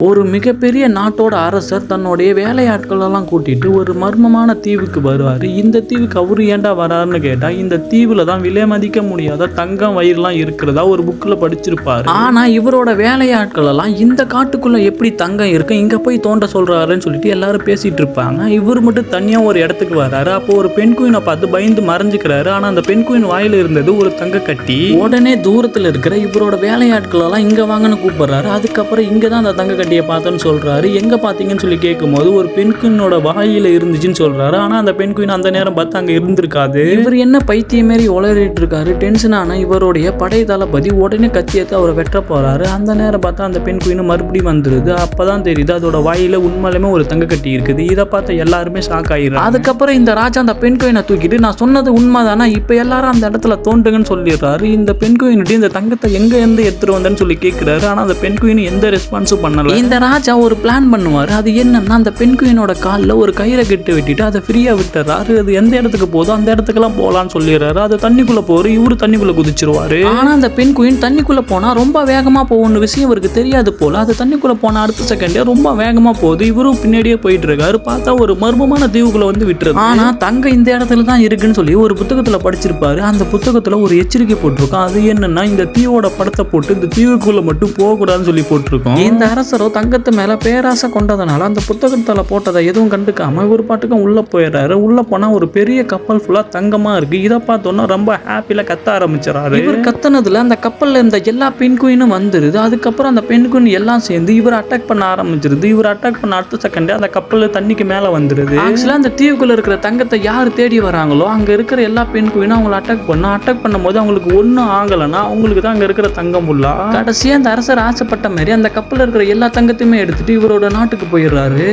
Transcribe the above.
ஒரு மிகப்பெரிய நாட்டோட அரசர் தன்னுடைய வேலையாட்களெல்லாம் கூட்டிட்டு ஒரு மர்மமான தீவுக்கு வருவார். இந்த தீவுக்கு அவரு ஏன்டா வராருன்னு கேட்டால், இந்த தீவில் தான் விலை மதிக்க முடியாத தங்கம் வயிறுலாம் இருக்கிறதா ஒரு புக்கில் படிச்சிருப்பாரு. ஆனால் இவரோட வேலையாட்களெல்லாம் இந்த காட்டுக்குள்ளே எப்படி தங்கம் இருக்கு, இங்கே போய் தோண்ட சொல்கிறாருன்னு சொல்லிட்டு எல்லாரும் பேசிகிட்டு இருப்பாங்க. இவர் மட்டும் தனியாக ஒரு இடத்துக்கு வராரு. அப்போ ஒரு பெண் குயினை பார்த்து பயந்து மறைஞ்சிக்கிறாரு. ஆனால் அந்த பெண் குயின் வாயில் இருந்தது ஒரு தங்க கட்டி. உடனே தூரத்தில் இருக்கிற இவரோட வேலையாட்களெல்லாம் இங்கே வாங்கன்னு கூப்பிடுறாரு. அதுக்கப்புறம் இங்கே தான் அந்த தங்க கட்டியை பார்த்தோன்னு சொல்றாரு. எங்க பாத்தீங்கன்னு சொல்லி கேட்கும்போது ஒரு பெண் குயினோட வாயில இருந்துச்சுன்னு சொல்றாரு. ஆனா அந்த பெண் குயின் அந்த நேரம் பார்த்து அங்க இருந்திருக்காது. இவர் என்ன பைத்திய மாரி உளறிட்டு இருக்காரு. டென்ஷன் ஆன இவருடைய படை தளபதி உடனே கத்தியத்தை அவரை வெட்ட போறாரு. அந்த நேரம் பார்த்தா அந்த பெண் குயின் மறுபடியும் வந்துருது. அப்பதான் தெரியுது அதோட வாயில உண்மையிலுமே ஒரு தங்க கட்டி இருக்குது. இதை பார்த்த எல்லாருமே ஷாக் ஆயிடுறாங்க. அதுக்கப்புறம் இந்த ராஜா அந்த பெண் குயினை தூக்கிட்டு, நான் சொன்னது உண்மைதானா, இப்ப எல்லாரும் அந்த இடத்துல தோண்டுங்கன்னு சொல்லிடுறாரு. இந்த பெண் குயினுடைய இந்த தங்கத்தை எங்க இருந்து எடுத்துட்டு வந்தேன்னு சொல்லி கேட்கிறாரு. ஆனா அந்த பெண் குயின் எந்த ரெஸ்பான்ஸும் பண்ணல. இந்த ராஜா ஒரு பிளான் பண்ணுவாரு. அது என்னன்னா, அந்த பெண் குயினோட காலில் ஒரு கயிறை கட்டி விட்டுட்டு அதை ஃப்ரீயா விட்டுறாரு. அது எந்த இடத்துக்கு போதோ அந்த இடத்துக்கெல்லாம் போகலான்னு சொல்லிடுறாரு. அது தண்ணிக்குள்ள போற இவரு தண்ணிக்குள்ள குதிச்சிருவாரு. ஆனா அந்த பெண் குயின் தண்ணிக்குள்ள போனா ரொம்ப வேகமா போகணும் விஷயம் இவருக்கு தெரியாது போல. அது தண்ணிக்குள்ள போன அடுத்த செகண்டே ரொம்ப வேகமா போகுது. இவரும் பின்னாடியே போயிட்டு இருக்காரு. பார்த்தா ஒரு மர்மமான தீவுக்குள்ள வந்து விட்டுறது. ஆனா தங்கம் இந்த இடத்துல தான் இருக்குன்னு சொல்லி ஒரு புத்தகத்துல படிச்சிருப்பாரு. அந்த புத்தகத்துல ஒரு எச்சரிக்கை போட்டிருக்கும். அது என்னன்னா, இந்த தீவோட படத்தை போட்டு இந்த தீவுக்குள்ள மட்டும் போகக்கூடாதுன்னு சொல்லி போட்டிருக்கோம். இந்த அரசரோ தங்கத்து மேல பேராசை கொண்டதனால அந்த புத்தகத்துல போட்டதை எதுவும் கண்டுக்காம ஒரு பாட்டுக்கும் உள்ள போயிடுறாரு. உள்ள போனா ஒரு பெரிய கப்பல் ஃபுல்லா தங்கமா இருக்கு. இதை பார்த்தோன்னா ரொம்ப ஹாப்பில கத்த ஆரம்பிச்சிடறாரு. இவர் கத்துனதுல அந்த கப்பல்ல இருந்த எல்லா பெண் குயினும் வந்துருது. அதுக்கப்புறம் அந்த பெண் குயின் எல்லாம் சேர்ந்து இவர் அட்டாக் பண்ண ஆரம்பிச்சிருது. இவர் அட்டாக் பண்ண அடுத்த செகண்டே அந்த கப்பல் தண்ணிக்கு மேல வந்துருது. ஆக்சுவலா அந்த தீவுக்குள்ள இருக்கிற தங்கத்தை யார் தேடி வராங்களோ அங்க இருக்கிற எல்லா பெண் குயினும் அவங்களை அட்டாக் பண்ணும்போது அவங்களுக்கு ஒன்னும் ஆகலைன்னா அவங்களுக்கு தான் அங்க இருக்கிற தங்கம் ஃபுல்லா. கடைசியா அந்த அரசர் ஆசைப்பட்ட மாதிரி அந்த கப்பல்ல இருக்கிற எல்லா தங்கத்தையுமே எடுத்துட்டு இவரோட நாட்டுக்கு போயிடுறாரு.